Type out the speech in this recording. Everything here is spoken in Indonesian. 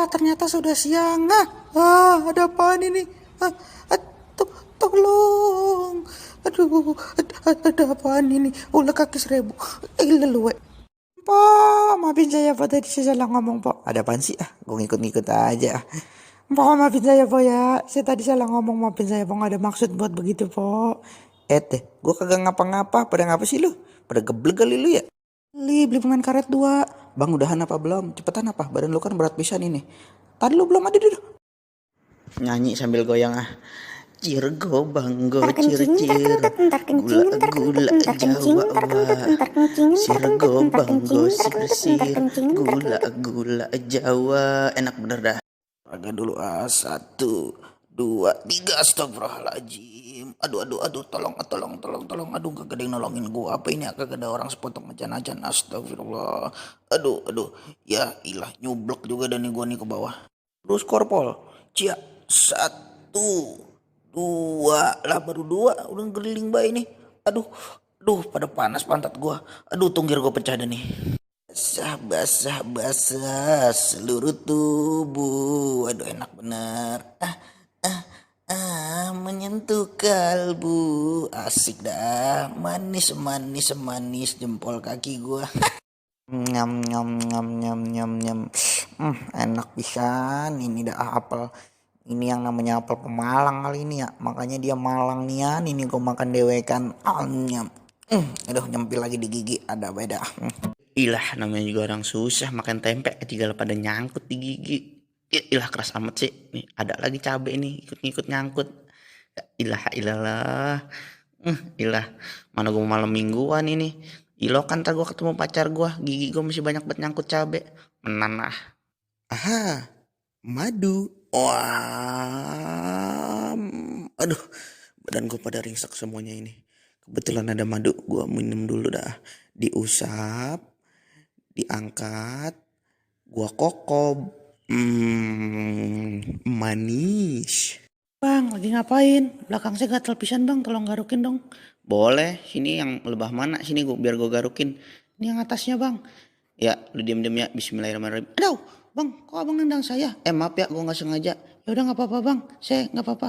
ternyata sudah siang. Ada apaan ini? Ah, ah, tolong. Aduh, ada apaan ini? Ulah kaki 1000. Leluwe. Po, maafin saya po, tadi saya salah ngomong po. Ada apaan sih? Gue ngikut-ngikut aja. Po, maafin saya po ya. Saya tadi salah ngomong, maafin saya po. Gak ada maksud buat begitu po. Gue kagak ngapa-ngapa. Pada ngapa sih lu? Pada geblek kali lu ya? Beli permen karet 2. Bang, udahan apa belum? Cepetan apa? Badan lu kan berat pisan ini. Tadi lu belum ada dulu. Nyanyi sambil goyang Cirgo banggo cir gula gula Jawa Cirgo banggo sir gula gula Jawa. Enak bener dah. Agak dulu 1, 2, 3. Astagfirullahaladzim. Aduh, tolong. Aduh, kagak ada yang nolongin gua. Apa ini? Kagak ada orang sepotong ajan. Astagfirullah. Aduh. Ya ilah, nyublek juga dan nih gua nih ke bawah. Terus korpol. Cia 1, 2. Lah baru 2 udah geriling bayi nih. Aduh, pada panas pantat gua. Aduh, tunggir gua pecah dah nih. Basah seluruh tubuh. Aduh, enak bener. Menyentuh kalbu. Asik dah. Manis jempol kaki gua. Nyam. Enak pisan. Ini dah apel. Ini yang namanya apel Pemalang kali ini ya. Makanya dia Malang nian. Ini gue makan dewekan. Nyam. Aduh, nyempil lagi di gigi. Ada beda. Ilah, namanya juga orang susah makan tempe. Tinggal pada nyangkut di gigi. Ilah, keras amat sih. Nih, ada lagi cabe nih. Ikut nyangkut. Ilah. Ilah. Mana gue malam mingguan ini. Ilo kan ntar gue ketemu pacar gue. Gigi gue masih banyak banget nyangkut cabe. Menan ah. Aha. Madu. Wah. Aduh. Badan gue pada ringsek semuanya ini. Kebetulan ada madu. Gue minum dulu dah. Diusap. Diangkat. Gue kokob. Manis. Bang, lagi ngapain? Belakang saya gatel pisan bang, tolong garukin dong. Boleh, sini yang lebah mana? Sini biar gue garukin. Ini yang atasnya bang. Ya, lu diam ya. Bismillahirrahmanirrahim. Aduh, bang, kok abang nendang saya? Maaf ya, gue nggak sengaja. Ya udah nggak apa-apa bang, saya nggak apa-apa.